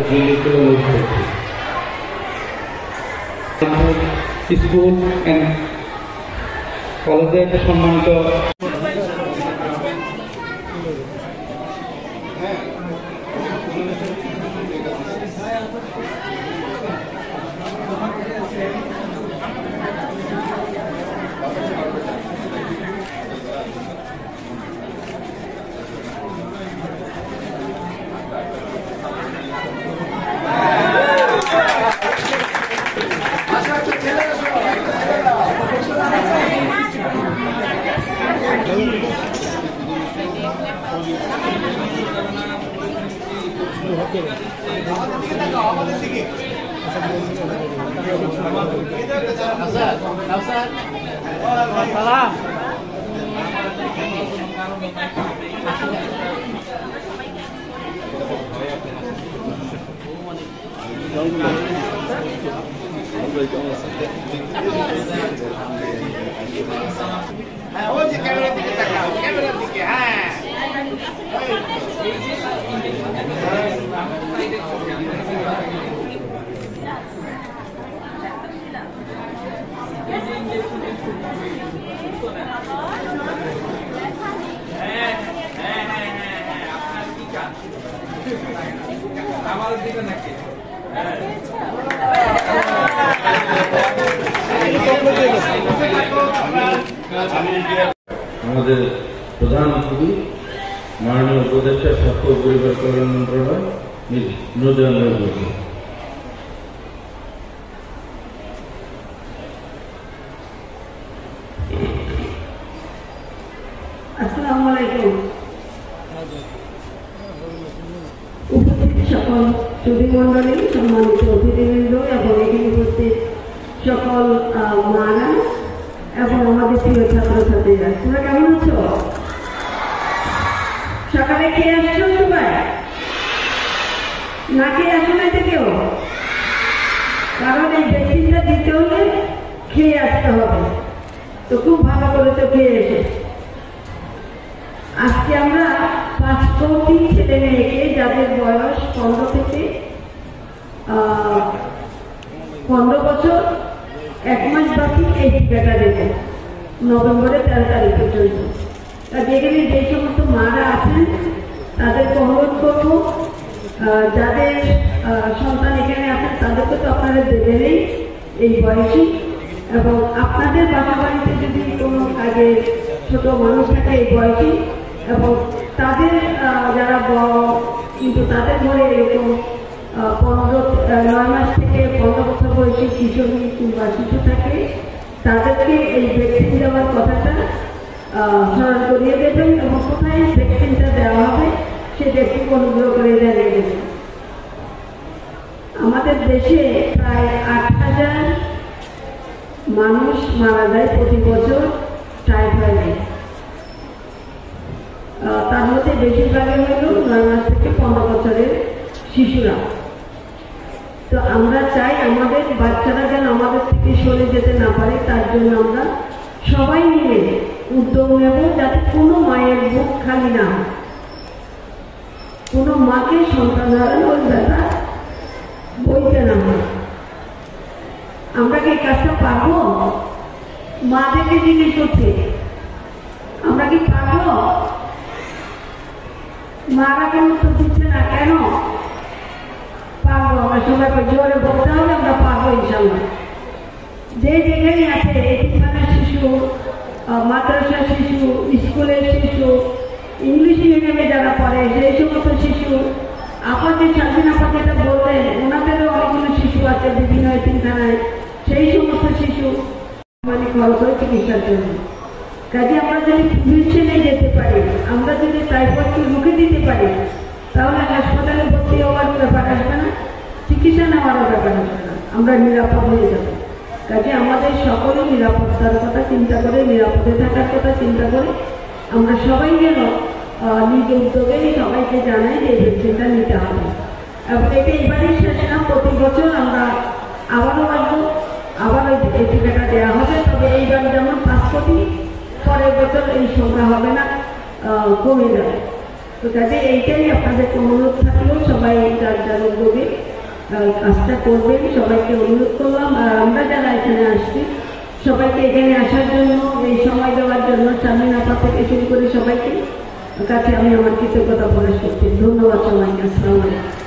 দিল্লিতে অনুরোধ করছি। স্কুল অ্যান্ড কলেজের সম্মানিত আমাদের প্রধান অতিথি মাননীয় উপদেষ্টা স্বাস্থ্য ও পরিবার কল্যাণ মন্ত্রণালয় নূরজাহান বসু। আসসালামু আলাইকুম। উপস্থিত সকল সুধীমণ্ডলী, সম্মানিত অতিথিবৃন্দ এবং এখানে উপস্থিত সকল মারা এবং আমাদের প্রিয় ছাত্রছাত্রীরা, তোমরা কেমন আছো? সকালে খেয়ে আসছো সবাই? না খেয়ে আসো না কেউ? কারণ এই ভ্যাকসিনটা দিতে হলে খেয়ে আসতে হবে। তো খুব ভালো করে তো খেয়ে এসে আজকে আমরা 5টি ছেলে মেয়েকে যাদের বয়স 15 থেকে 15 বছর 1 মাস বাকি এই টিকাটা দেবেন নভেম্বরের 13 তারিখ পর্যন্ত। যেখানে যে সমস্ত মারা আছেন তাদেরকে অনুরোধ করবো, যাদের সন্তান এখানে আছেন তাদেরকে তো আপনারা দেবেনই এই বয়সী, এবং আপনাদের বাসা বাড়িতে যদি কোনো কাজে ছোট মানুষ থাকে এই বয়সী এবং তাদের যারা বড় কিন্তু তাদের ঘরে এরকম 9 মাস থেকে 15 বছর বয়সী কিশোরী কিংবা শিশু থাকে, তাদেরকে এই ভ্যাকসিন দেওয়ার কথাটা স্মরণ করিয়ে দেবেন এবং কোথায় ভ্যাকসিনটা দেওয়া হবে সেটা একটু অনুগ্রহ করে জানিয়ে দেবেন। আমাদের দেশে প্রায় 8,000 মানুষ মারা যায় প্রতি বছর টাইফয়েডে। তার মধ্যে বেশিরভাগই হল 9 মাস থেকে 15 বছরের শিশুরা। তো আমরা চাই আমাদের বাচ্চারা যেন আমাদের থেকে সরে যেতে না পারে, তার জন্য আমরা সবাই মিলে উদ্যোগ নেব যাতে কোনো মায়ের বুক খালি না হয়, কোনো মাকে সন্তান হারানোর ব্যথা বইতে না হয়। আমরা কি কাজটা পারবো? মাদেরকে জিজ্ঞেস করছে আমরা কি পারবো? মারা কেন তো দিচ্ছে না কেন? পারবো, আমরা সবাই জোরে বলতে হবে আমরা পারবো ইনশাল্লাহ। যে যেখানে আছে এতিমখানার শিশু, মাদ্রাসা শিশু, স্কুলের শিশু, ইংলিশ মিডিয়ামে যারা পড়ে সেই সমস্ত শিশু, আপনাদের স্বাধীন আপা যেটা বললেন ওনাদেরও অনেকগুলো শিশু আছে বিভিন্ন এতিমখানায়, সেই সমস্ত শিশু মানে খরচ হয় চিকিৎসার জন্য। কাজে আমরা যদি পুলিশে যেতে পারি, আমরা যদি টাইফয়েডকে রুখে দিতে পারি, তাহলে হাসপাতালে ভর্তি হওয়ার ব্যাপার আসবে না, চিকিৎসা নেওয়ারও ব্যাপার আসবে না, আমরা নিরাপদ হয়ে যাব। কাজে আমাদের সকলে নিরাপত্তার কথা চিন্তা করে, নিরাপদে থাকার কথা চিন্তা করে আমরা সবাই যেন নিজ উদ্যোগে সবাইকে জানাই যে এই ভ্যাকসিনটা নিতে হবে। এবং এটা এবারই শেষ না, প্রতি বছর আমরা আবারও আসবো, আবার এই টিকাটা দেওয়া হবে। তবে এইবার যেমন 5 কোটি, পরের বছর এই সংখ্যা হবে না, কমে যাবে। তো কাজে এইটাই আপনাদের অনুরোধ থাকলেও সবাই যার যার উদ্যোগে কাজটা করবেন, সবাইকে অনুরোধ করলাম। আর আমরা যারা এখানে আসছি সবাইকে এখানে আসার জন্য, এই সময় দেওয়ার জন্য শারমিন আপা থেকে শুরু করে সবাইকে কাছে আমি আমার কৃতজ্ঞতা প্রকাশ করছি। ধন্যবাদ সবাইকে। আসসালামু আলাইকুম।